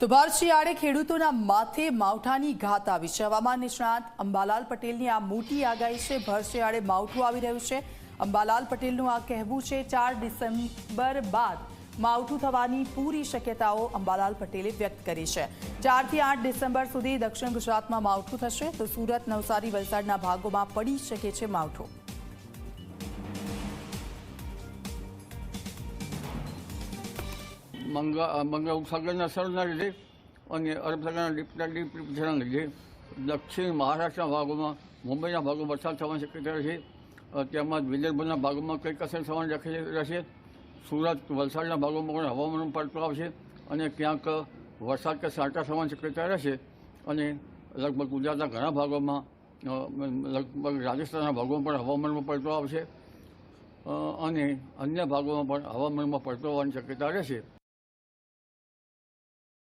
તો ભર શિયાળે ખેડૂતોના માથે માવઠાની ઘાત આવી છે। હવામાન નિષ્ણાત અંબાલાલ પટેલની આ મોટી આગાહી છે। ભર શિયાળે માવઠું આવી રહ્યું છે। અંબાલાલ પટેલનું આ કહેવું છે 4 ડિસેમ્બર બાદ માવઠું થવાની પૂરી શક્યતાઓ અંબાલાલ પટેલે વ્યક્ત કરી છે। 4 થી 8 ડિસેમ્બર સુધી દક્ષિણ ગુજરાતમાં માવઠું થશે તો સુરત, નવસારી, વલસાડના ભાગોમાં પડી શકે છે માવઠું। બંગાળ ઉપસાગરના અસરના લીધે અને અરબ સાગરના ડીપ્રેશનના લીધે દક્ષિણ મહારાષ્ટ્રના ભાગોમાં, મુંબઈના ભાગોમાં વરસાદ થવાની શક્યતા છે। તેમજ વિદર્ભના ભાગોમાં કંઈક અસર થવાની રહેશે। સુરત, વલસાડના ભાગોમાં પણ હવામાનમાં પલટો આવશે અને ક્યાંક વરસાદ કે છાંટા થવાની શક્યતા રહેશે અને લગભગ ગુજરાતના ઘણા ભાગોમાં, લગભગ રાજસ્થાનના ભાગોમાં પણ હવામાનમાં પલટો આવશે અને અન્ય ભાગોમાં પણ હવામાનમાં પલટો આવવાની શક્યતા રહેશે।